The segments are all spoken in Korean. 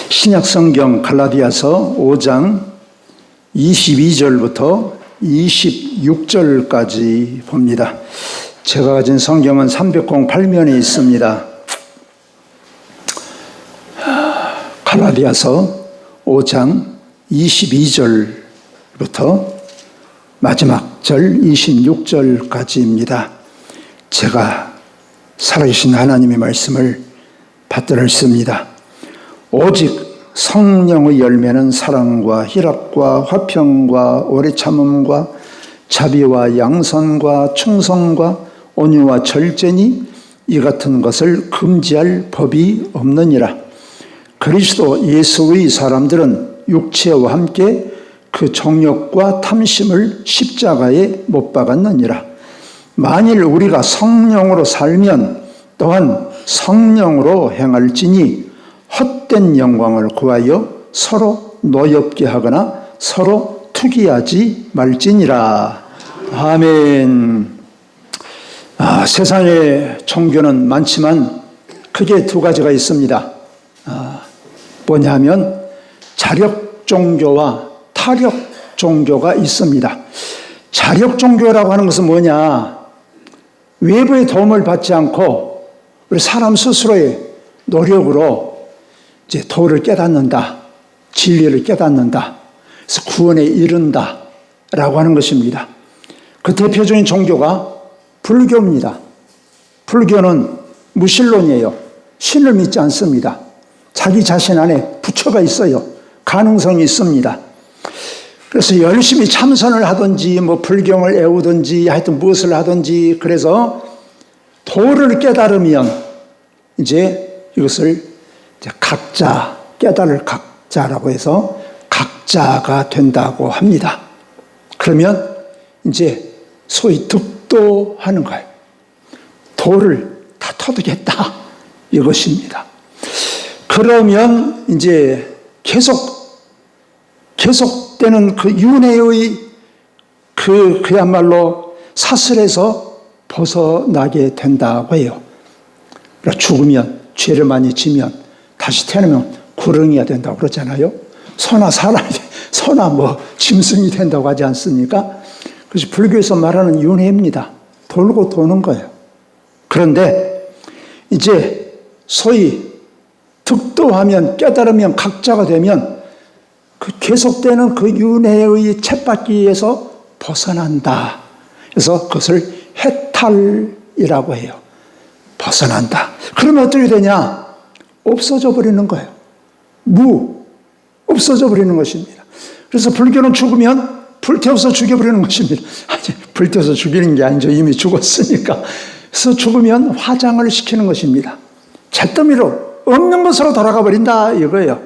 신약성경 갈라디아서 5장 22절부터 26절까지 봅니다. 제가 가진 성경은 308면에 있습니다. 갈라디아서 5장 22절부터 마지막 절 26절까지입니다. 제가 살아계신 하나님의 말씀을 받들어 읽습니다. 오직 성령의 열매는 사랑과 희락과 화평과 오래 참음과 자비와 양선과 충성과 온유와 절제니 이 같은 것을 금지할 법이 없느니라. 그리스도 예수의 사람들은 육체와 함께 그 정욕과 탐심을 십자가에 못 박았느니라. 만일 우리가 성령으로 살면 또한 성령으로 행할지니 헛된 영광을 구하여 서로 노엽게 하거나 서로 투기하지 말지니라. 아멘. 세상에 종교는 많지만 크게 두 가지가 있습니다. 뭐냐면 자력 종교와 타력 종교가 있습니다. 자력 종교라고 하는 것은 뭐냐? 외부의 도움을 받지 않고 우리 사람 스스로의 노력으로 이제 도를 깨닫는다, 진리를 깨닫는다, 그래서 구원에 이른다 라고 하는 것입니다. 그 대표적인 종교가 불교입니다. 불교는 무신론이에요. 신을 믿지 않습니다. 자기 자신 안에 부처가 있어요. 가능성이 있습니다. 그래서 열심히 참선을 하든지 뭐 불경을 애우든지 하여튼 무엇을 하든지 그래서 도를 깨달으면 이제 이것을 각자, 깨달을 각자라고 해서 각자가 된다고 합니다. 그러면 이제 소위 득도하는 거예요. 도를 다 터득했다 이것입니다. 그러면 이제 계속되는 그 윤회의 그야말로 사슬에서 벗어나게 된다고 해요. 그러니까 죽으면 죄를 많이 지면 다시 태어나면 구렁이가 된다고 그러잖아요. 소나 뭐 짐승이 된다고 하지 않습니까? 그래서 불교에서 말하는 윤회입니다. 돌고 도는 거예요. 그런데 이제 소위 득도하면 깨달으면 각자가 되면 그 계속되는 그 윤회의 쳇바퀴에서 벗어난다. 그래서 그것을 해탈이라고 해요. 벗어난다. 그러면 어떻게 되냐? 없어져 버리는 거예요. 없어져 버리는 것입니다. 그래서 불교는 죽으면 불태워서 죽여버리는 것입니다. 아니, 불태워서 죽이는 게 아니죠. 이미 죽었으니까. 그래서 죽으면 화장을 시키는 것입니다. 잿더미로 없는 것으로 돌아가 버린다 이거예요.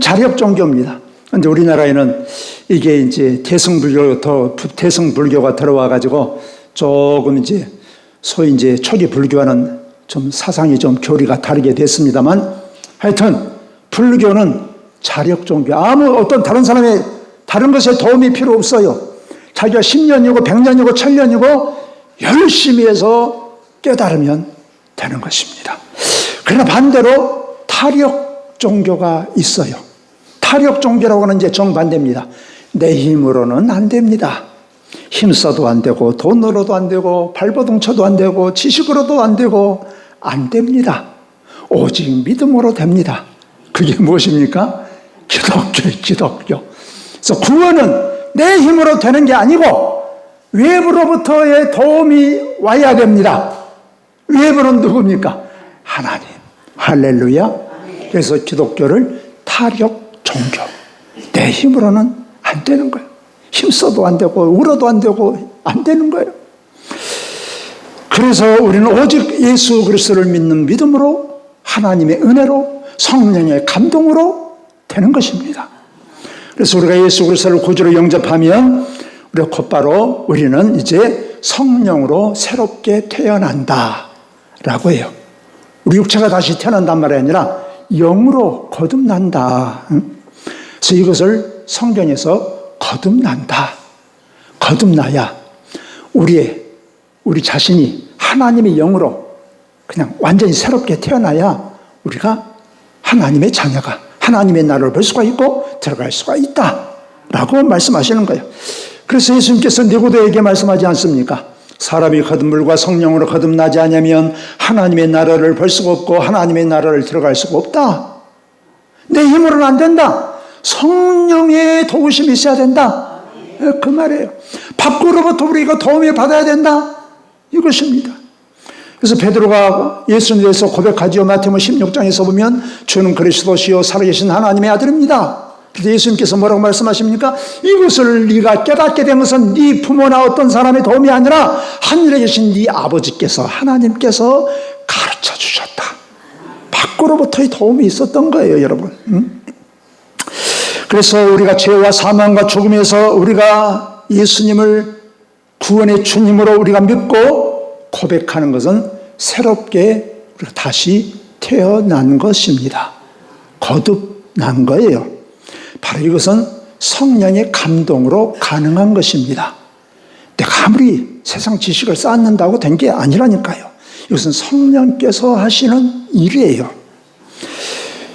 자력 종교입니다. 그런데 우리나라에는 이게 이제 대승불교가 들어와 가지고 조금 이제 소위 이제 초기 불교와는 좀 사상이 좀 교리가 다르게 됐습니다만 하여튼 불교는 자력 종교. 어떤 다른 사람의 다른 것에 도움이 필요 없어요. 자기가 10년이고 100년이고 1000년이고 열심히 해서 깨달으면 되는 것입니다. 그러나 반대로 타력 종교가 있어요. 타력 종교라고 하는 이제 정반대입니다. 내 힘으로는 안 됩니다. 힘써도 안 되고 돈으로도 안 되고 발버둥쳐도 안 되고 지식으로도 안 되고 안 됩니다. 오직 믿음으로 됩니다. 그게 무엇입니까? 기독교. 그래서 구원은 내 힘으로 되는 게 아니고 외부로부터의 도움이 와야 됩니다. 외부는 누굽니까? 하나님. 할렐루야. 그래서 기독교를 타력 종교. 내 힘으로는 안 되는 거예요. 힘써도 안 되고 울어도 안 되고 안 되는 거예요. 그래서 우리는 오직 예수 그리스도를 믿는 믿음으로 하나님의 은혜로 성령의 감동으로 되는 것입니다. 그래서 우리가 예수 그리스도를 구주로 영접하면 우리가 곧바로 우리는 이제 성령으로 새롭게 태어난다라고 해요. 우리 육체가 다시 태어난단 말이 아니라 영으로 거듭난다. 그래서 이것을 성경에서 거듭난다. 거듭나야 우리 자신이 하나님의 영으로 그냥 완전히 새롭게 태어나야 우리가 하나님의 자녀가, 하나님의 나라를 볼 수가 있고 들어갈 수가 있다라고 말씀하시는 거예요. 그래서 예수님께서 니고데에게 말씀하지 않습니까? 사람이 거듭 물과 성령으로 거듭나지 않으면 하나님의 나라를 볼 수가 없고 하나님의 나라를 들어갈 수가 없다. 내 힘으로는 안 된다. 성령의 도우심이 있어야 된다. 그 말이에요. 밖으로부터 우리가 도움을 받아야 된다. 이것입니다. 그래서 베드로가 예수님에 대해서 고백하지요. 마태복음 16장에서 보면 주는 그리스도시요 살아계신 하나님의 아들입니다. 그래서 예수님께서 뭐라고 말씀하십니까? 이것을 네가 깨닫게 된 것은 네 부모나 어떤 사람의 도움이 아니라 하늘에 계신 네 아버지께서 하나님께서 가르쳐 주셨다. 밖으로부터의 도움이 있었던 거예요, 여러분. 그래서 우리가 죄와 사망과 죽음에서 우리가 예수님을 구원의 주님으로 우리가 믿고 고백하는 것은 새롭게 우리가 다시 태어난 것입니다. 거듭난 거예요. 바로 이것은 성령의 감동으로 가능한 것입니다. 내가 아무리 세상 지식을 쌓는다고 된 게 아니라니까요. 이것은 성령께서 하시는 일이에요.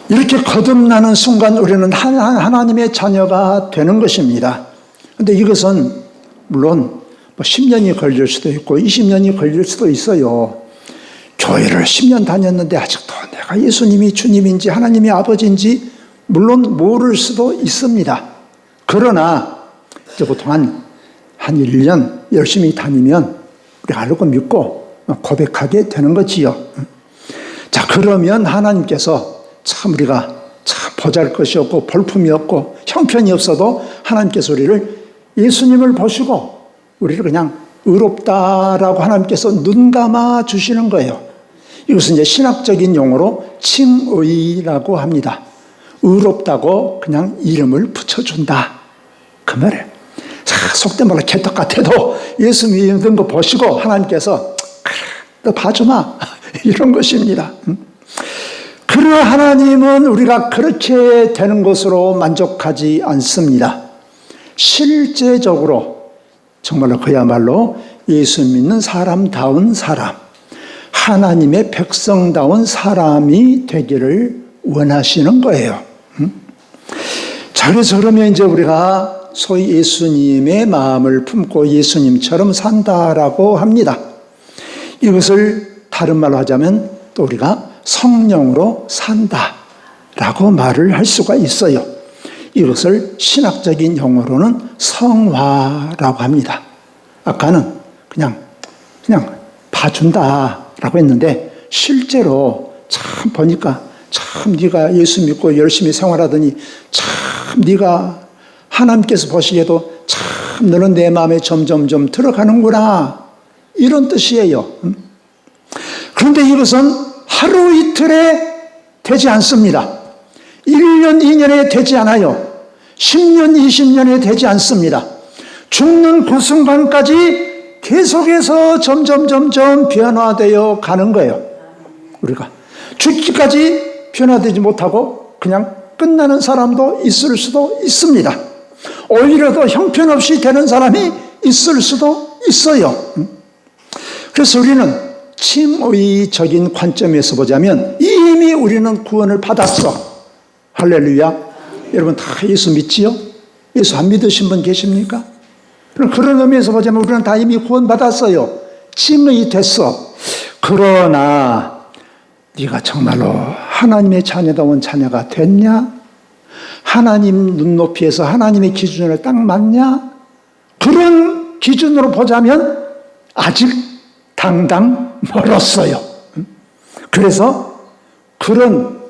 이렇게 거듭나는 순간 우리는 하나님의 자녀가 되는 것입니다. 그런데 이것은 물론 10년이 걸릴 수도 있고 20년이 걸릴 수도 있어요. 교회를 10년 다녔는데 아직도 내가 예수님이 주님인지 하나님이 아버지인지 물론 모를 수도 있습니다. 그러나 이제 보통 한 1년 열심히 다니면 우리가 알고 믿고 고백하게 되는 거지요. 자, 그러면 하나님께서 참 우리가 참 보잘것이 없고 볼품이 없고 형편이 없어도 하나님께서 우리를 예수님을 보시고 우리를 그냥 의롭다라고 하나님께서 눈 감아 주시는 거예요. 이것은 이제 신학적인 용어로 칭의라고 합니다. 의롭다고 그냥 이름을 붙여준다. 그 말이에요. 속된 말로 개떡 같아도 예수 믿는 거 보시고 하나님께서 너 봐주마 이런 것입니다. 그러나 하나님은 우리가 그렇게 되는 것으로 만족하지 않습니다. 실제적으로 정말로 그야말로 예수 믿는 사람다운 사람, 하나님의 백성다운 사람이 되기를 원하시는 거예요. 자, 그래서 그러면 이제 우리가 소위 예수님의 마음을 품고 예수님처럼 산다라고 합니다. 이것을 다른 말로 하자면 또 우리가 성령으로 산다라고 말을 할 수가 있어요. 이것을 신학적인 용어로는 성화라고 합니다. 아까는 그냥 봐준다라고 했는데 실제로 참 보니까 참 네가 예수 믿고 열심히 생활하더니 참 네가 하나님께서 보시기에도 참 너는 내 마음에 점점점 들어가는구나 이런 뜻이에요. 그런데 이것은 하루 이틀에 되지 않습니다. 1년, 2년에 되지 않아요. 10년, 20년에 되지 않습니다. 죽는 그 순간까지 계속해서 점점 변화되어 가는 거예요. 우리가 죽기까지 변화되지 못하고 그냥 끝나는 사람도 있을 수도 있습니다. 오히려 더 형편없이 되는 사람이 있을 수도 있어요. 그래서 우리는 칭의적인 관점에서 보자면 이미 우리는 구원을 받았어. 할렐루야. 여러분 다 예수 믿지요? 예수 안 믿으신 분 계십니까? 그런 의미에서 보자면 우리는 다 이미 구원 받았어요. 칭의 됐어. 그러나 네가 정말로 하나님의 자녀다운 자녀가 됐냐? 하나님 눈높이에서 하나님의 기준을 딱 맞냐? 그런 기준으로 보자면 아직 당당 멀었어요. 그래서 그런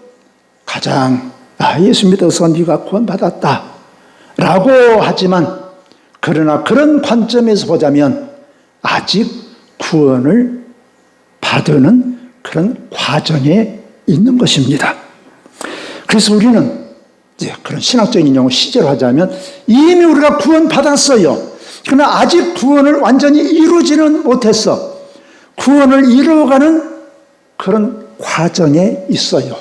가장 예수 믿어서 네가 구원받았다 라고 하지만 그러나 그런 관점에서 보자면 아직 구원을 받는 그런 과정에 있는 것입니다. 그래서 우리는 이제 그런 신학적인 용어 시제로 하자면 이미 우리가 구원받았어요. 그러나 아직 구원을 완전히 이루지는 못했어. 구원을 이루어가는 그런 과정에 있어요.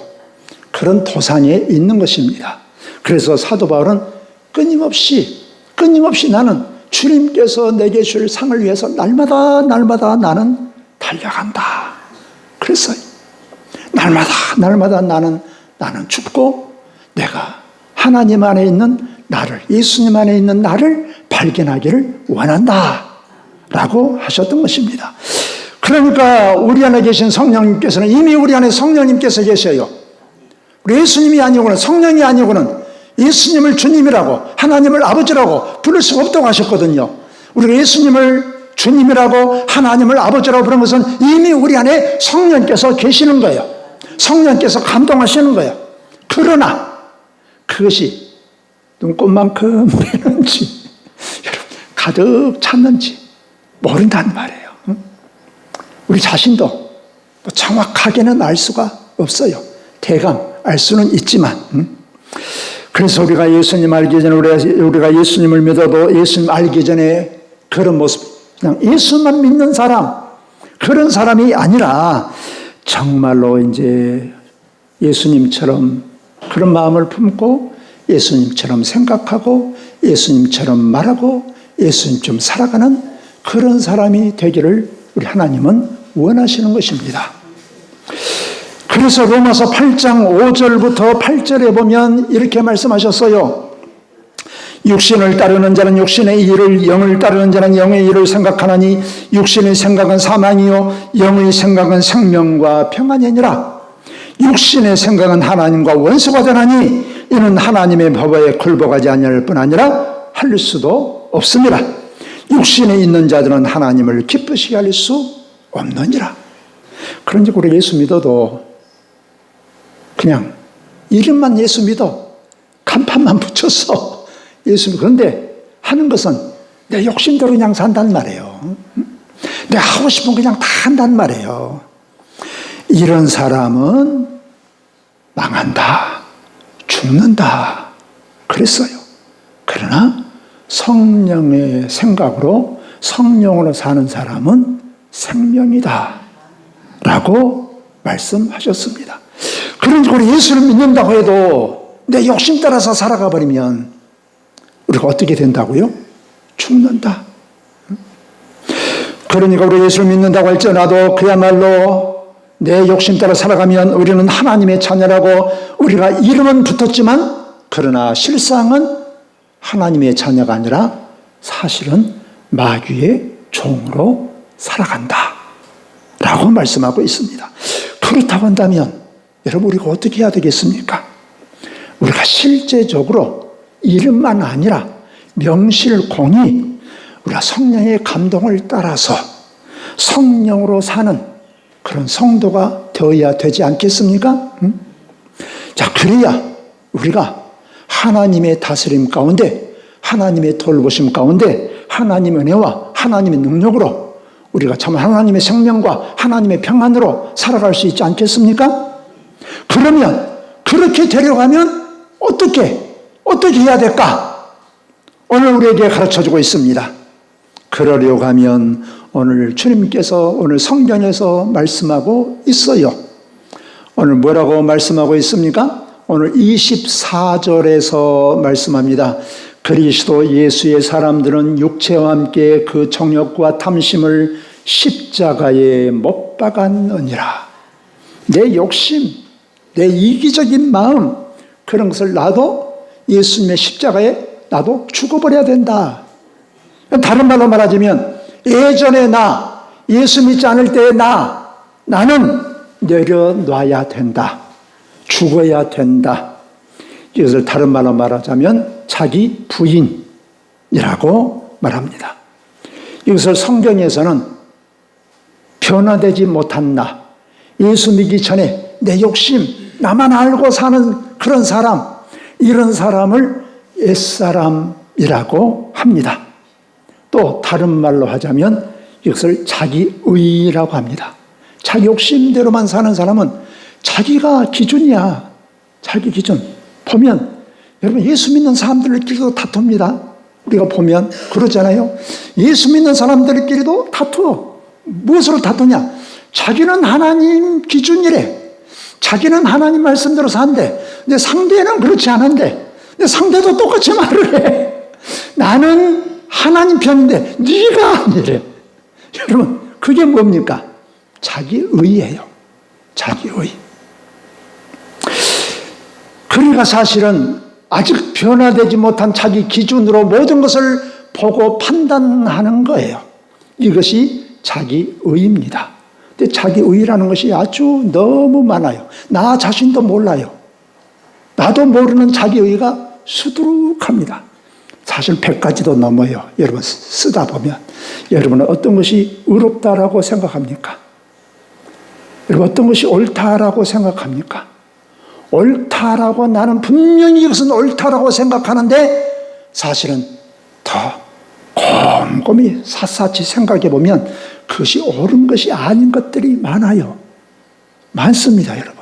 그런 도상에 있는 것입니다. 그래서 사도 바울은 끊임없이 나는 주님께서 내게 줄 상을 위해서 날마다 나는 달려간다. 그랬어요. 날마다 나는 죽고 내가 하나님 안에 있는 나를, 예수님 안에 있는 나를 발견하기를 원한다 라고 하셨던 것입니다. 그러니까 우리 안에 계신 성령님께서는 이미 우리 안에 성령님께서 계셔요. 우리 예수님이 아니고는, 성령이 아니고는 예수님을 주님이라고, 하나님을 아버지라고 부를 수 없다고 하셨거든요. 우리가 예수님을 주님이라고, 하나님을 아버지라고 부르는 것은 이미 우리 안에 성령께서 계시는 거예요. 성령께서 감동하시는 거예요. 그러나 그것이 눈꽃만큼 되는지, 가득 찼는지 모른단 말이에요. 우리 자신도 정확하게는 알 수가 없어요. 대강 알 수는 있지만. 그래서 우리가 예수님 알기 전에, 우리가 예수님을 믿어도 예수님 알기 전에 그런 모습, 그냥 예수만 믿는 사람, 그런 사람이 아니라 정말로 이제 예수님처럼 그런 마음을 품고 예수님처럼 생각하고 예수님처럼 말하고 예수님처럼 살아가는 그런 사람이 되기를 우리 하나님은 원하시는 것입니다. 그래서 로마서 8장 5절부터 8절에 보면 이렇게 말씀하셨어요. 육신을 따르는 자는 육신의 일을, 영을 따르는 자는 영의 일을 생각하나니 육신의 생각은 사망이요 영의 생각은 생명과 평안이니라. 육신의 생각은 하나님과 원수가 되나니 이는 하나님의 법에 굴복하지 아니할 뿐 아니라 할 수도 없습니다. 육신에 있는 자들은 하나님을 기쁘시게 할 수 없느니라. 그런지 우리 예수 믿어도 그냥 이름만 예수 믿어, 간판만 붙였어 예수 믿어. 그런데 하는 것은 내 욕심대로 그냥 산단 말이에요. 내가 하고 싶은 그냥 다 한단 말이에요. 이런 사람은 망한다, 죽는다 그랬어요. 그러나 성령의 생각으로, 성령으로 사는 사람은 생명이다 라고 말씀하셨습니다. 그러니까 우리 예수를 믿는다고 해도 내 욕심 따라서 살아가 버리면 우리가 어떻게 된다고요? 죽는다. 그러니까 우리 예수를 믿는다고 할지라도 그야말로 내 욕심 따라 살아가면 우리는 하나님의 자녀라고 우리가 이름은 붙었지만 그러나 실상은 하나님의 자녀가 아니라 사실은 마귀의 종으로 살아간다 라고 말씀하고 있습니다. 그렇다고 한다면 여러분 우리가 어떻게 해야 되겠습니까? 우리가 실제적으로 이름만 아니라 명실공히 우리가 성령의 감동을 따라서 성령으로 사는 그런 성도가 되어야 되지 않겠습니까? 자, 그래야 우리가 하나님의 다스림 가운데, 하나님의 돌보심 가운데 하나님의 은혜와 하나님의 능력으로 우리가 참 하나님의 생명과 하나님의 평안으로 살아갈 수 있지 않겠습니까? 그러면 그렇게 되려고 하면 어떻게 해야 될까? 오늘 우리에게 가르쳐주고 있습니다. 그러려고 하면 오늘 주님께서 오늘 성경에서 말씀하고 있어요. 오늘 뭐라고 말씀하고 있습니까? 오늘 24절에서 말씀합니다. 그리스도 예수의 사람들은 육체와 함께 그 정욕과 탐심을 십자가에 못 박았느니라. 내 욕심, 내 이기적인 마음, 그런 것을 나도 예수님의 십자가에 나도 죽어버려야 된다. 다른 말로 말하자면 예전에 나, 예수 믿지 않을 때의 나는 내려놔야 된다. 죽어야 된다. 이것을 다른 말로 말하자면 자기 부인이라고 말합니다. 이것을 성경에서는 변화되지 못한 나, 예수 믿기 전에 내 욕심, 나만 알고 사는 그런 사람, 이런 사람을 옛사람이라고 합니다. 또 다른 말로 하자면 이것을 자기의라고 합니다. 자기 욕심대로만 사는 사람은 자기가 기준이야. 자기 기준. 보면 여러분 예수 믿는 사람들끼리도 다툽니다. 우리가 보면 그러잖아요. 예수 믿는 사람들끼리도 다투어. 무엇으로 다투냐? 자기는 하나님 기준이래. 자기는 하나님 말씀대로 산대. 근데 상대는 그렇지 않은데. 근데 상대도 똑같이 말을 해. 나는 하나님 편인데 네가 아니래. 여러분 그게 뭡니까? 자기의예요. 자기의. 그러니까 사실은 아직 변화되지 못한 자기 기준으로 모든 것을 보고 판단하는 거예요. 이것이 자기의입니다. 근데 자기의라는 것이 아주 너무 많아요. 나 자신도 몰라요. 나도 모르는 자기의가 수두룩합니다. 사실 100가지도 넘어요. 여러분 쓰다 보면. 여러분은 어떤 것이 의롭다라고 생각합니까? 여러분 어떤 것이 옳다라고 생각합니까? 옳다라고 나는 분명히 이것은 옳다라고 생각하는데 사실은 더 곰곰이 샅샅이 생각해 보면 그것이 옳은 것이 아닌 것들이 많아요. 많습니다, 여러분.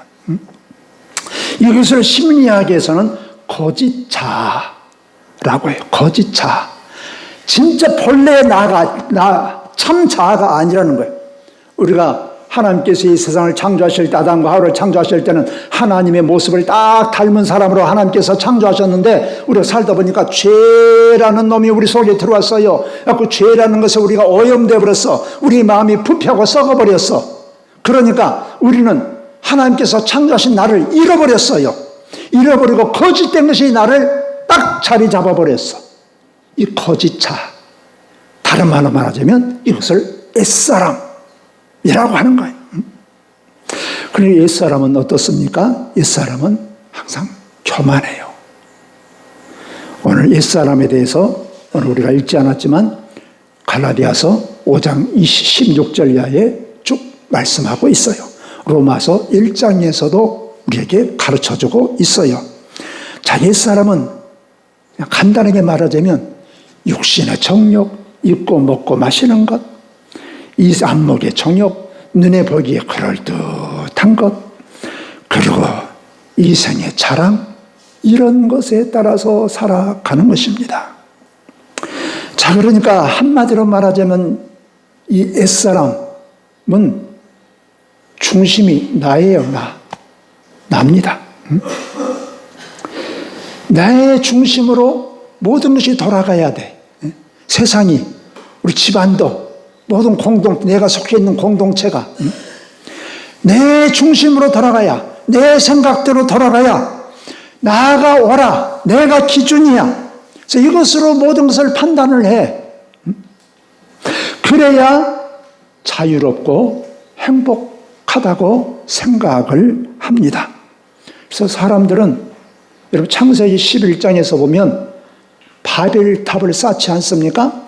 이것을 심리학에서는 거짓자라고 해요. 거짓자. 진짜 본래 참 자아가 아니라는 거예요. 우리가 하나님께서 이 세상을 창조하실 때 아담과 하와를 창조하실 때는 하나님의 모습을 딱 닮은 사람으로 하나님께서 창조하셨는데 우리가 살다 보니까 죄라는 놈이 우리 속에 들어왔어요. 그 죄라는 것에 우리가 오염되어 버렸어. 우리 마음이 부패하고 썩어버렸어. 그러니까 우리는 하나님께서 창조하신 나를 잃어버렸어요. 잃어버리고 거짓된 것이 나를 딱 자리 잡아버렸어. 이 거짓자. 다른 말로 말하자면 이것을 옛사람이라고 하는 거예요. 그리고 옛사람은 어떻습니까? 옛사람은 항상 교만해요. 오늘 옛사람에 대해서 오늘 우리가 읽지 않았지만 갈라디아서 5장 16절 이하에 쭉 말씀하고 있어요. 로마서 1장에서도 우리에게 가르쳐주고 있어요. 자, 옛사람은 그냥 간단하게 말하자면 육신의 정욕, 입고 먹고 마시는 것, 이 안목의 정욕, 눈에 보기에 그럴듯한 것, 그리고 이생의 자랑, 이런 것에 따라서 살아가는 것입니다. 자, 그러니까 한마디로 말하자면 이 옛사람은 중심이 나예요, 나입니다. 나의 중심으로 모든 것이 돌아가야 돼. 세상이, 우리 집안도, 모든 내가 속해 있는 공동체가 내 중심으로 돌아가야, 내 생각대로 돌아가야 나가 옳아, 내가 기준이야. 그래서 이것으로 모든 것을 판단을 해. 그래야 자유롭고 행복하다고 생각을 합니다. 그래서 사람들은 여러분 창세기 11장에서 보면 바벨탑을 쌓지 않습니까?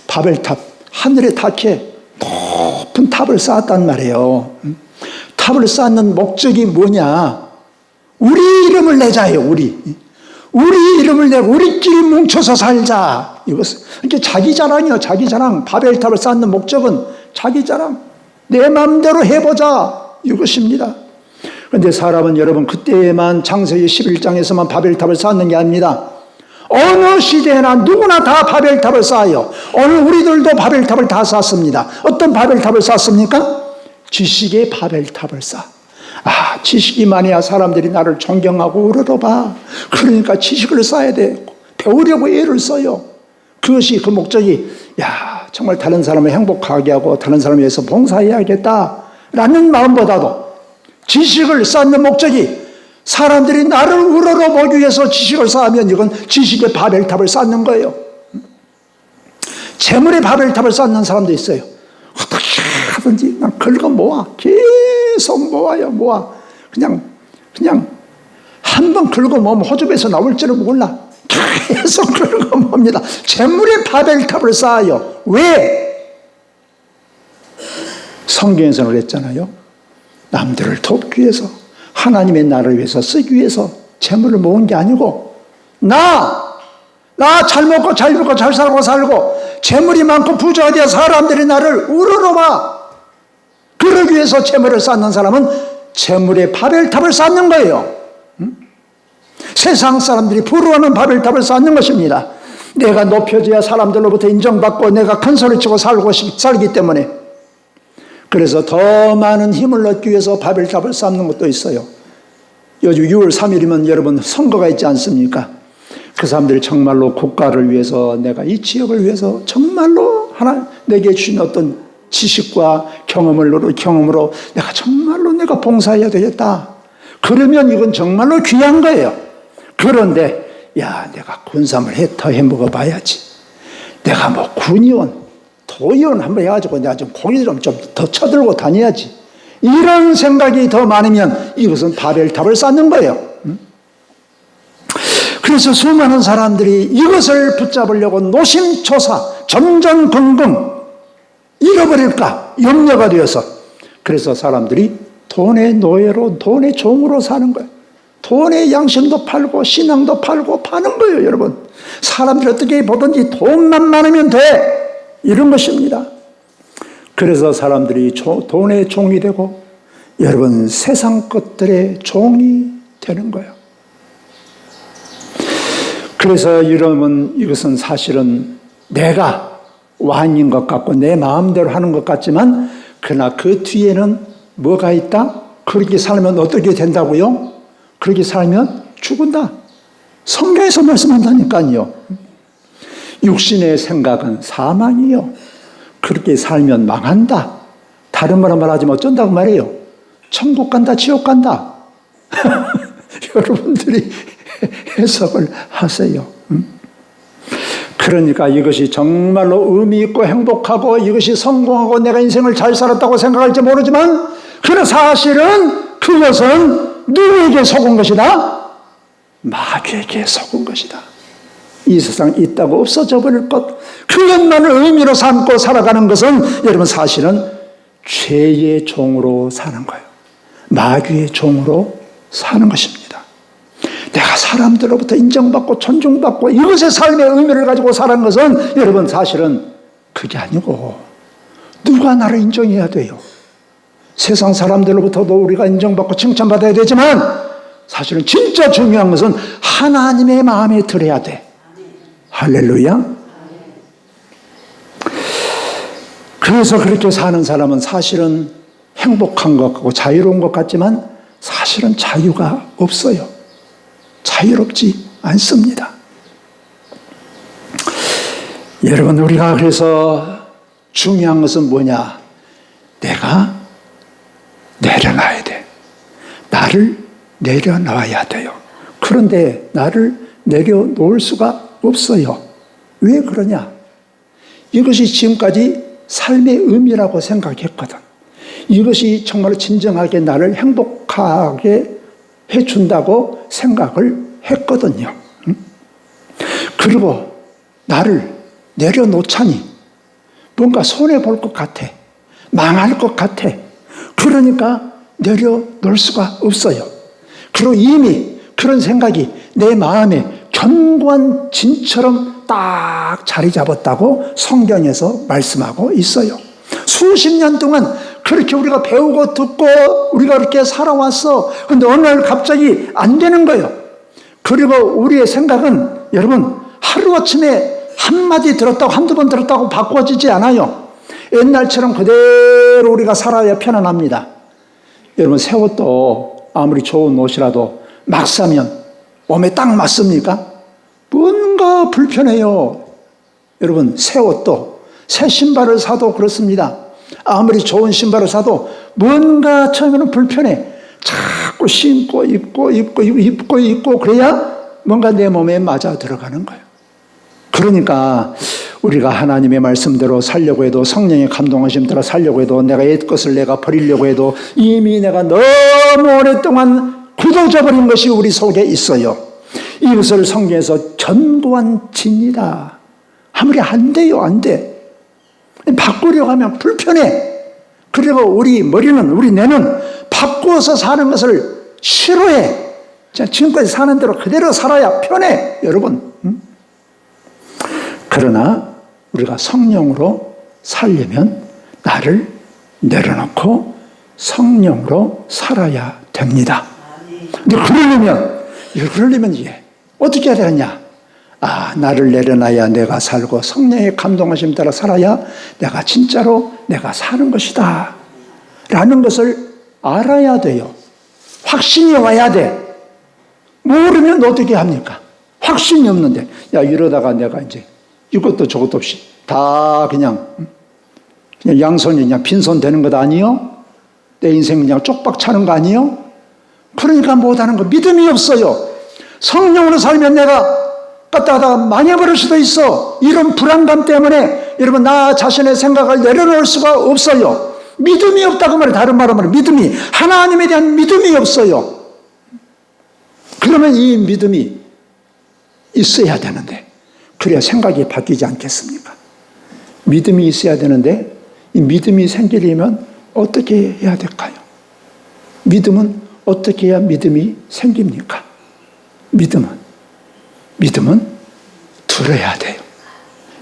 바벨탑, 하늘에 닿게 높은 탑을 쌓았단 말이에요. 탑을 쌓는 목적이 뭐냐? 우리 이름을 내자예요. 우리 이름을 내고 우리끼리 뭉쳐서 살자. 이것은 이렇게 자기 자랑이요. 자기 자랑. 바벨탑을 쌓는 목적은 자기 자랑. 내 마음대로 해보자. 이것입니다. 그런데 사람은 여러분 그때만 창세기 11장에서만 바벨탑을 쌓는 게 아닙니다. 어느 시대나 누구나 다 바벨탑을 쌓아요. 오늘 우리들도 바벨탑을 다 쌓습니다. 어떤 바벨탑을 쌓습니까? 지식의 바벨탑을 쌓아. 지식이 많아야 사람들이 나를 존경하고 우러러봐. 그러니까 지식을 쌓아야 돼. 배우려고 애를 써요. 그것이 그 목적이 정말 다른 사람을 행복하게 하고 다른 사람을 위해서 봉사해야겠다라는 마음보다도 지식을 쌓는 목적이 사람들이 나를 우러러보기 위해서 지식을 쌓으면 이건 지식의 바벨탑을 쌓는 거예요. 재물의 바벨탑을 쌓는 사람도 있어요. 어떻게 하든지 그냥 긁어 모아. 계속 모아. 그냥 한 번 긁어 모으면 호접에서 나올 줄은 몰라. 계속 긁어 모읍니다. 재물의 바벨탑을 쌓아요. 왜? 성경에서는 그랬잖아요. 남들을 돕기 위해서, 하나님의 나라를 위해서 쓰기 위해서 재물을 모은 게 아니고 나 잘 먹고 잘 입고 잘 살고 재물이 많고 부자가 되어 사람들이 나를 우러러봐. 그러기 위해서 재물을 쌓는 사람은 재물의 바벨탑을 쌓는 거예요. 세상 사람들이 부러워하는 바벨탑을 쌓는 것입니다. 내가 높여져야 사람들로부터 인정받고 내가 큰 소리치고 살기 때문에. 그래서 더 많은 힘을 얻기 위해서 바벨탑을 쌓는 것도 있어요. 요즘 6월 3일이면 여러분 선거가 있지 않습니까? 그 사람들이 정말로 국가를 위해서, 내가 이 지역을 위해서 정말로 하나 내게 주신 어떤 지식과 경험으로 내가 정말로 내가 봉사해야 되겠다. 그러면 이건 정말로 귀한 거예요. 그런데 야, 내가 군삼을 더 해먹어 봐야지. 내가 뭐 군의원, 도의원 한번 해가지고 내가 좀 고기 좀 더 쳐들고 다녀야지. 이런 생각이 더 많으면 이것은 바벨탑을 쌓는 거예요. 그래서 수많은 사람들이 이것을 붙잡으려고 노심초사, 전전긍긍 잃어버릴까 염려가 되어서, 그래서 사람들이 돈의 노예로, 돈의 종으로 사는 거예요. 돈의 양심도 팔고 신앙도 팔고 파는 거예요, 여러분. 사람들이 어떻게 보든지 돈만 많으면 돼, 이런 것입니다. 그래서 사람들이 돈의 종이 되고, 여러분, 세상 것들의 종이 되는 거예요. 그래서 여러분, 이것은 사실은 내가 왕인 것 같고 내 마음대로 하는 것 같지만, 그러나 그 뒤에는 뭐가 있다? 그렇게 살면 어떻게 된다고요? 그렇게 살면 죽은다. 성경에서 말씀한다니까요. 육신의 생각은 사망이요, 그렇게 살면 망한다. 다른 말로 말하자면 어쩐다고 말해요? 천국 간다, 지옥 간다. 여러분들이 해석을 하세요. 그러니까 이것이 정말로 의미 있고 행복하고 이것이 성공하고 내가 인생을 잘 살았다고 생각할지 모르지만, 그러나 사실은 그것은 누구에게 속은 것이다? 마귀에게 속은 것이다. 이 세상 있다고 없어져 버릴 것, 그것만을 의미로 삼고 살아가는 것은 여러분 사실은 죄의 종으로 사는 거예요. 마귀의 종으로 사는 것입니다. 내가 사람들로부터 인정받고 존중받고 이것의 삶의 의미를 가지고 사는 것은 여러분 사실은 그게 아니고, 누가 나를 인정해야 돼요. 세상 사람들로부터도 우리가 인정받고 칭찬받아야 되지만, 사실은 진짜 중요한 것은 하나님의 마음에 들어야 돼. 할렐루야. 그래서 그렇게 사는 사람은 사실은 행복한 것 같고 자유로운 것 같지만 사실은 자유가 없어요. 자유롭지 않습니다. 여러분, 우리가 그래서 중요한 것은 뭐냐? 내가 내려놔야 돼. 나를 내려놔야 돼요. 그런데 나를 내려놓을 수가 없어요. 왜 그러냐? 이것이 지금까지 삶의 의미라고 생각했거든. 이것이 정말 진정하게 나를 행복하게 해준다고 생각을 했거든요. 그리고 나를 내려놓자니 뭔가 손해볼 것 같아. 망할 것 같아. 그러니까 내려놓을 수가 없어요. 그리고 이미 그런 생각이 내 마음에 견고한 진처럼 딱 자리 잡았다고 성경에서 말씀하고 있어요. 수십 년 동안 그렇게 우리가 배우고 듣고 우리가 그렇게 살아왔어. 그런데 어느 날 갑자기 안 되는 거예요. 그리고 우리의 생각은 여러분 하루아침에 한마디 들었다고 한두 번 들었다고 바꿔지지 않아요. 옛날처럼 그대로 우리가 살아야 편안합니다. 여러분, 새 옷도 아무리 좋은 옷이라도 막 사면 몸에 딱 맞습니까? 뭔가 불편해요. 여러분, 새 옷도, 새 신발을 사도 그렇습니다. 아무리 좋은 신발을 사도 뭔가 처음에는 불편해. 자꾸 신고 입고 그래야 뭔가 내 몸에 맞아 들어가는 거예요. 그러니까 우리가 하나님의 말씀대로 살려고 해도, 성령의 감동하심 따라 살려고 해도, 내가 옛것을 내가 버리려고 해도 이미 내가 너무 오랫동안 굳어져 버린 것이 우리 속에 있어요. 이것을 성경에서 견고한 진이다. 아무리 안 돼요, 안 돼. 바꾸려고 하면 불편해. 그리고 우리 머리는, 우리 뇌는 바꾸어서 사는 것을 싫어해. 지금까지 사는 대로 그대로 살아야 편해, 여러분. 그러나 우리가 성령으로 살려면 나를 내려놓고 성령으로 살아야 됩니다. 근데 그러려면 이게 어떻게 해야 되느냐? 나를 내려놔야 내가 살고 성령의 감동하심 따라 살아야 내가 진짜로 내가 사는 것이다 라는 것을 알아야 돼요. 확신이 와야 돼. 모르면 어떻게 합니까? 확신이 없는데 이러다가 내가 이제 이것도 저것도 없이 다 그냥 양손이 그냥 빈손 되는 것 아니요? 내 인생 그냥 쪽박 차는 거 아니요? 그러니까 못하는 거, 믿음이 없어요. 성령으로 살면 내가 갔다가 망해버릴 수도 있어. 이런 불안감 때문에 여러분 나 자신의 생각을 내려놓을 수가 없어요. 믿음이 없다고 말해. 다른 말로 말해 믿음이, 하나님에 대한 믿음이 없어요. 그러면 이 믿음이 있어야 되는데 그래야 생각이 바뀌지 않겠습니까? 믿음이 있어야 되는데 이 믿음이 생기려면 어떻게 해야 될까요? 믿음은 어떻게 해야 믿음이 생깁니까? 믿음은 들어야 돼요.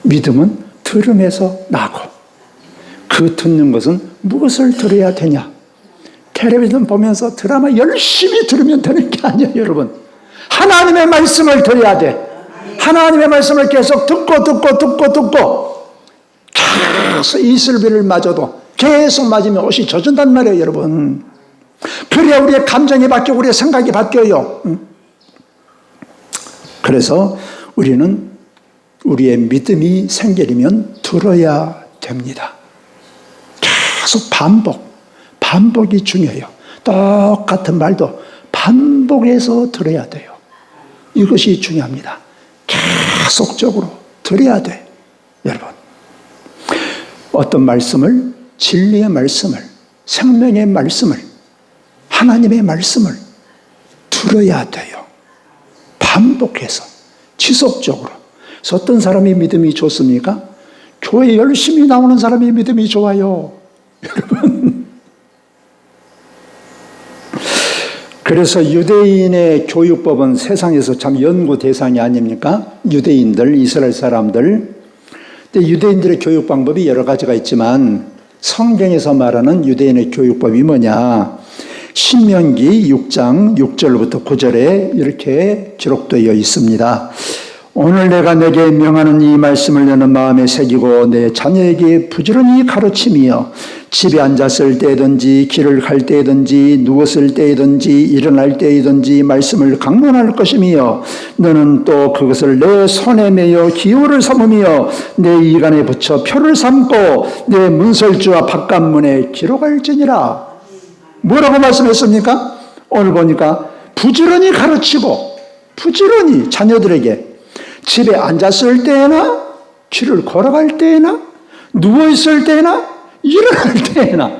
믿음은 들음에서 나고, 그 듣는 것은 무엇을 들어야 되냐? 텔레비전 보면서 드라마 열심히 들으면 되는 게 아니에요, 여러분. 하나님의 말씀을 들어야 돼. 하나님의 말씀을 계속 듣고 계속 이슬비를 맞아도 계속 맞으면 옷이 젖은단 말이에요, 여러분. 그래야 우리의 감정이 바뀌고 우리의 생각이 바뀌어요. 그래서 우리는 우리의 믿음이 생기려면 들어야 됩니다. 계속 반복이 중요해요. 똑같은 말도 반복해서 들어야 돼요. 이것이 중요합니다. 계속적으로 들어야 돼, 여러분. 어떤 말씀을, 진리의 말씀을, 생명의 말씀을, 하나님의 말씀을 들어야 돼요. 반복해서, 지속적으로. 그래서 어떤 사람이 믿음이 좋습니까? 교회 열심히 나오는 사람이 믿음이 좋아요, 여러분. 그래서 유대인의 교육법은 세상에서 참 연구 대상이 아닙니까? 유대인들, 이스라엘 사람들. 근데 유대인들의 교육 방법이 여러 가지가 있지만 성경에서 말하는 유대인의 교육법이 뭐냐? 신명기 6장 6절부터 9절에 이렇게 기록되어 있습니다. 오늘 내가 내게 명하는 이 말씀을 너는 마음에 새기고 내 자녀에게 부지런히 가르치며 집에 앉았을 때든지 길을 갈 때든지 누웠을 때든지 일어날 때든지 말씀을 강론할 것이며 너는 또 그것을 내 손에 매여 기호를 삼으며 내 이간에 붙여 표를 삼고 내 문설주와 바깥문에 기록할지니라. 뭐라고 말씀했습니까? 오늘 보니까 부지런히 가르치고 부지런히 자녀들에게 집에 앉았을 때나 길을 걸어갈 때나 누워있을 때나 일어날 때나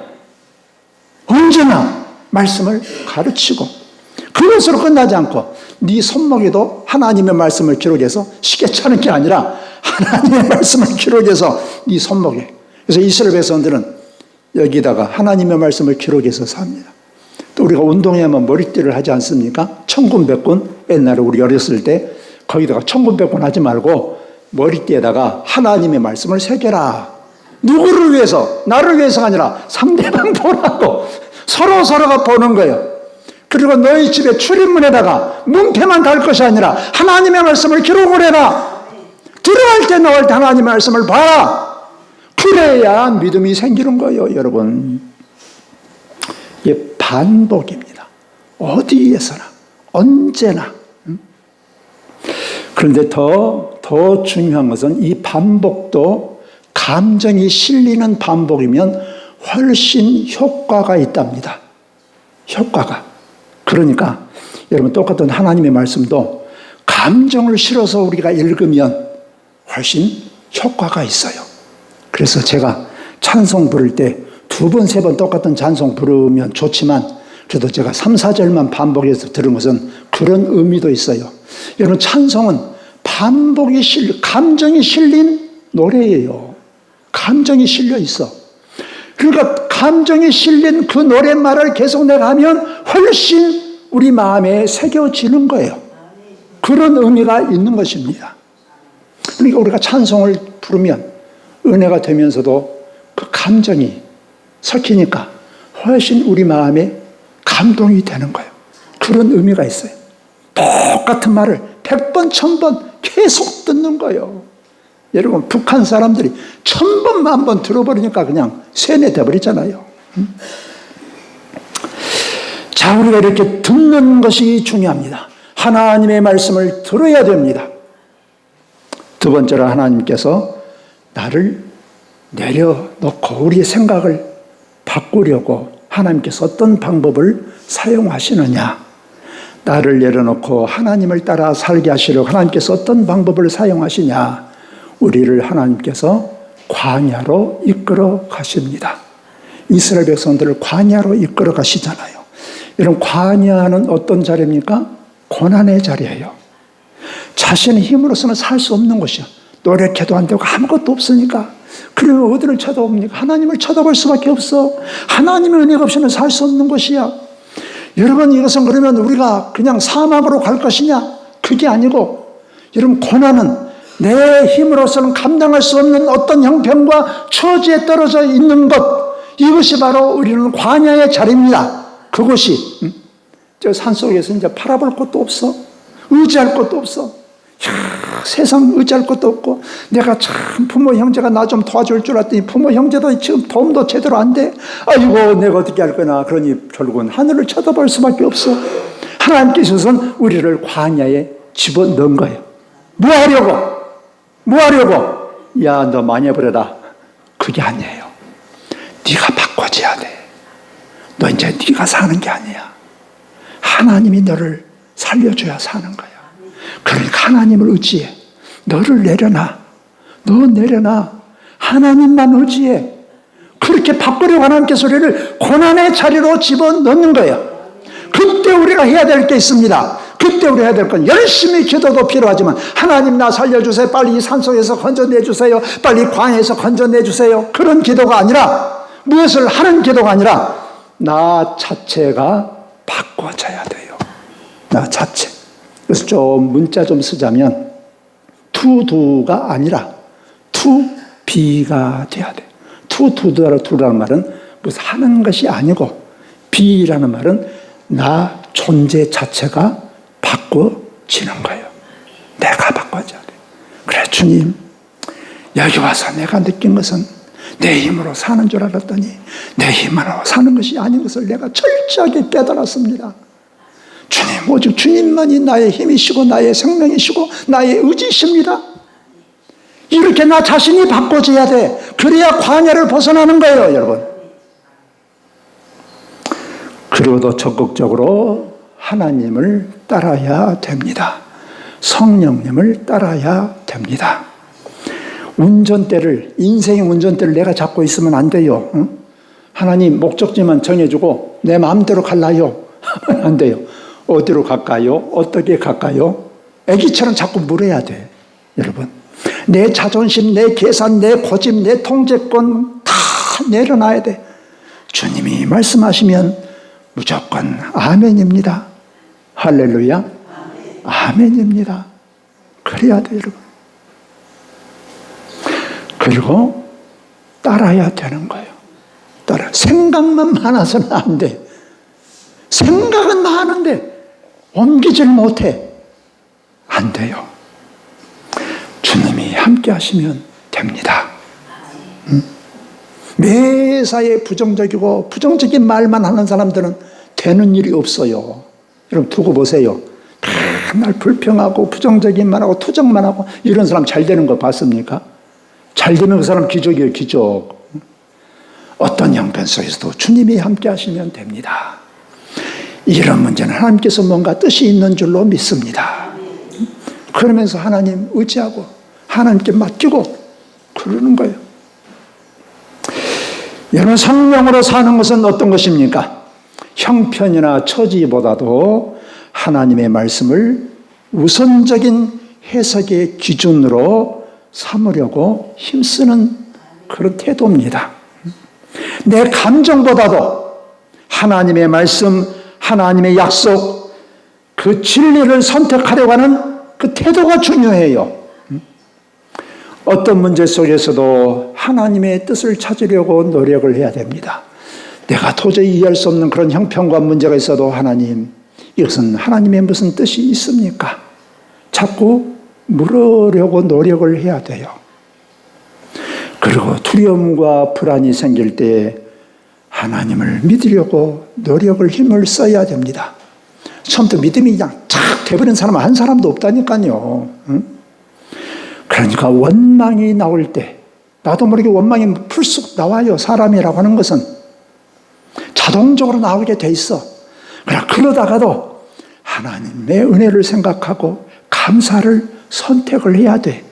언제나 말씀을 가르치고 그것으로 끝나지 않고 네 손목에도 하나님의 말씀을 기록해서 시계 차는 게 아니라 하나님의 말씀을 기록해서 네 손목에. 그래서 이스라엘 백성들은 여기다가 하나님의 말씀을 기록해서 삽니다. 또 우리가 운동회하면 머리띠를 하지 않습니까? 천군백군. 옛날에 우리 어렸을 때 거기다가 천군백군 하지 말고 머리띠에다가 하나님의 말씀을 새겨라. 누구를 위해서? 나를 위해서가 아니라 상대방 보라고. 서로가 보는 거예요. 그리고 너희 집에 출입문에다가 문패만 달 것이 아니라 하나님의 말씀을 기록을 해라. 들어갈 때 나올 때 하나님의 말씀을 봐라. 그래야 믿음이 생기는 거예요, 여러분. 이게 반복입니다. 어디에서나 언제나. 그런데 더 중요한 것은 이 반복도 감정이 실리는 반복이면 훨씬 효과가 있답니다. 효과가. 그러니까 여러분 똑같은 하나님의 말씀도 감정을 실어서 우리가 읽으면 훨씬 효과가 있어요. 그래서 제가 찬송 부를 때 2번, 3번 똑같은 찬송 부르면 좋지만 그래도 제가 3, 4절만 반복해서 들은 것은 그런 의미도 있어요. 여러분 찬송은 감정이 실린 노래예요. 감정이 실려 있어. 그러니까 감정이 실린 그 노랫말을 계속 내가 하면 훨씬 우리 마음에 새겨지는 거예요. 그런 의미가 있는 것입니다. 그러니까 우리가 찬송을 부르면 은혜가 되면서도 그 감정이 섞이니까 훨씬 우리 마음에 감동이 되는 거예요. 그런 의미가 있어요. 똑같은 말을 100번, 1000번 계속 듣는 거예요. 여러분 북한 사람들이 1000번, 10,000번 들어버리니까 그냥 세뇌돼 버리잖아요. 자, 우리가 이렇게 듣는 것이 중요합니다. 하나님의 말씀을 들어야 됩니다. 두 번째로 하나님께서 나를 내려놓고 우리의 생각을 바꾸려고 하나님께서 어떤 방법을 사용하시느냐. 나를 내려놓고 하나님을 따라 살게 하시려고 하나님께서 어떤 방법을 사용하시냐? 우리를 하나님께서 광야로 이끌어 가십니다. 이스라엘 백성들을 광야로 이끌어 가시잖아요. 여러분, 광야는 어떤 자리입니까? 고난의 자리예요. 자신의 힘으로서는 살 수 없는 곳이요. 노력해도 안 되고 아무것도 없으니까. 그러면 어디를 쳐다봅니까? 하나님을 쳐다볼 수밖에 없어. 하나님의 은혜가 없이는 살 수 없는 곳이야. 여러분, 이것은 그러면 우리가 그냥 사막으로 갈 것이냐? 그게 아니고, 여러분, 고난은 내 힘으로서는 감당할 수 없는 어떤 형편과 처지에 떨어져 있는 것, 이것이 바로 우리는 광야의 자리입니다. 그곳이 저 산속에서 이제 바라볼 것도 없어. 의지할 것도 없어. 세상 의지할 것도 없고, 내가 참 부모 형제가 나 좀 도와줄 줄 알았더니 부모 형제도 지금 도움도 제대로 안 돼. 아이고, 내가 어떻게 할 거나. 그러니 결국은 하늘을 쳐다볼 수밖에 없어. 하나님께서는 우리를 광야에 집어넣은 거예요. 뭐 하려고? 뭐 하려고? 야, 너 망해버려라. 그게 아니에요. 네가 바꿔줘야 돼. 너 이제 네가 사는 게 아니야. 하나님이 너를 살려줘야 사는 거야. 그러니까 하나님을 의지해. 너를 내려놔. 너 내려놔. 하나님만 의지해. 그렇게 바꾸려고 하나님께서 우리를 고난의 자리로 집어넣는 거예요. 그때 우리가 해야 될 게 있습니다. 그때 우리가 해야 될 건 열심히 기도도 필요하지만, 하나님 나 살려주세요. 빨리 이 산속에서 건져내주세요. 빨리 광야에서 건져내주세요. 그런 기도가 아니라, 무엇을 하는 기도가 아니라 나 자체가 바꿔져야 돼요. 나 자체. 그래서 좀 문자 좀 쓰자면 투두가 아니라 투비가 돼야 돼. 투두라는 말은 무슨 하는 것이 아니고, 비라는 말은 나 존재 자체가 바꿔지는 거예요. 내가 바꿔져야 돼. 그래, 주님, 여기 와서 내가 느낀 것은 내 힘으로 사는 줄 알았더니 내 힘으로 사는 것이 아닌 것을 내가 철저하게 깨달았습니다. 주님, 오직 주님만이 나의 힘이시고 나의 생명이시고 나의 의지십니다. 이렇게 나 자신이 바꿔져야 돼. 그래야 광야를 벗어나는 거예요, 여러분. 그리고도 적극적으로 하나님을 따라야 됩니다. 성령님을 따라야 됩니다. 운전대를, 인생의 운전대를 내가 잡고 있으면 안 돼요. 응? 하나님 목적지만 정해주고 내 마음대로 갈라요. 안 돼요. 어디로 갈까요? 어떻게 갈까요? 애기처럼 자꾸 물어야 돼, 여러분. 내 자존심, 내 계산, 내 고집, 내 통제권 다 내려놔야 돼. 주님이 말씀하시면 무조건 아멘입니다. 할렐루야. 아멘입니다. 그래야 돼, 여러분. 그리고 따라야 되는 거예요. 생각만 많아서는 안 돼. 생각은 많은데 옮기질 못해. 안 돼요. 주님이 함께 하시면 됩니다. 매사에 부정적이고 부정적인 말만 하는 사람들은 되는 일이 없어요. 여러분 두고 보세요. 맨날 불평하고 부정적인 말하고 투정만 하고 이런 사람 잘 되는 거 봤습니까? 잘 되면 그 사람 기적이에요, 기적. 어떤 형편 속에서도 주님이 함께 하시면 됩니다. 이런 문제는 하나님께서 뭔가 뜻이 있는 줄로 믿습니다. 그러면서 하나님 의지하고 하나님께 맡기고 그러는 거예요. 여러분, 성령으로 사는 것은 어떤 것입니까? 형편이나 처지보다도 하나님의 말씀을 우선적인 해석의 기준으로 삼으려고 힘쓰는 그런 태도입니다. 내 감정보다도 하나님의 말씀, 하나님의 약속, 그 진리를 선택하려고 하는 그 태도가 중요해요. 어떤 문제 속에서도 하나님의 뜻을 찾으려고 노력을 해야 됩니다. 내가 도저히 이해할 수 없는 그런 형편과 문제가 있어도 하나님, 이것은 하나님의 무슨 뜻이 있습니까? 자꾸 물으려고 노력을 해야 돼요. 그리고 두려움과 불안이 생길 때 하나님을 믿으려고 노력을, 힘을 써야 됩니다. 처음부터 믿음이 그냥 착 돼버린 사람은 한 사람도 없다니까요. 응? 그러니까 원망이 나올 때, 나도 모르게 원망이 풀쑥 나와요. 사람이라고 하는 것은 자동적으로 나오게 돼 있어. 그러다가도 하나님의 은혜를 생각하고 감사를 선택을 해야 돼.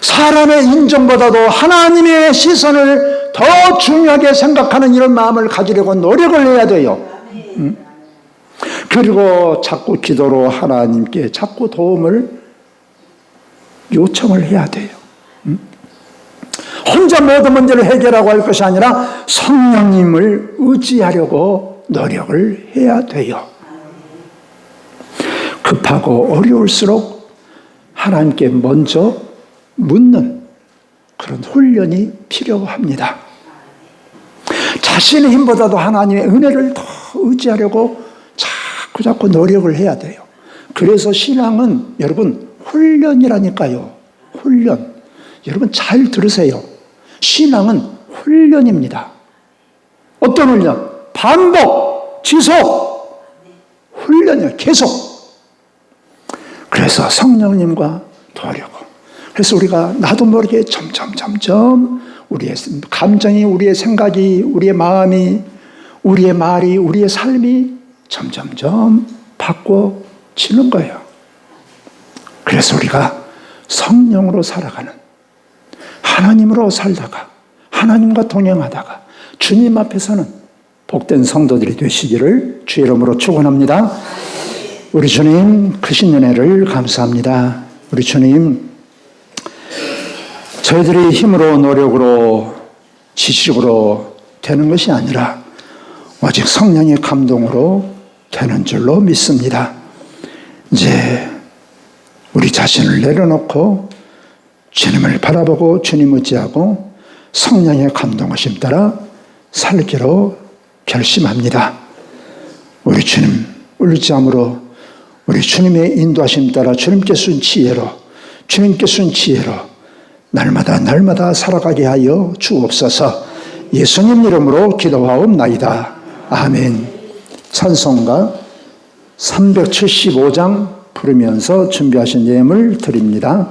사람의 인정보다도 하나님의 시선을 더 중요하게 생각하는 이런 마음을 가지려고 노력을 해야 돼요. 그리고 자꾸 기도로 하나님께 자꾸 도움을 요청을 해야 돼요. 혼자 모든 문제를 해결하고 할 것이 아니라 성령님을 의지하려고 노력을 해야 돼요. 급하고 어려울수록 하나님께 먼저 묻는 그런 훈련이 필요합니다. 자신의 힘보다도 하나님의 은혜를 더 의지하려고 자꾸 노력을 해야 돼요. 그래서 신앙은 여러분 훈련이라니까요. 훈련. 여러분 잘 들으세요. 신앙은 훈련입니다. 어떤 훈련? 반복, 지속. 훈련이에요. 계속. 그래서 성령님과 도와려고. 그래서 우리가 나도 모르게 점점 우리의 감정이, 우리의 생각이, 우리의 마음이, 우리의 말이, 우리의 삶이 점점 바꿔지는 거예요. 그래서 우리가 성령으로 살아가는, 하나님으로 살다가 하나님과 동행하다가 주님 앞에서는 복된 성도들이 되시기를 주의 이름으로 축원합니다. 우리 주님 크신 은혜를 감사합니다. 우리 주님, 저희들이 힘으로 노력으로 지식으로 되는 것이 아니라 오직 성령의 감동으로 되는 줄로 믿습니다. 이제 우리 자신을 내려놓고 주님을 바라보고 주님 의지하고 성령의 감동하심 따라 살기로 결심합니다. 우리 주님 의지함으로 우리 주님의 인도하심 따라 주님께 준 지혜로 날마다 살아가게 하여 주옵소서. 예수님 이름으로 기도하옵나이다. 아멘. 찬송가 375장 부르면서 준비하신 예물 드립니다.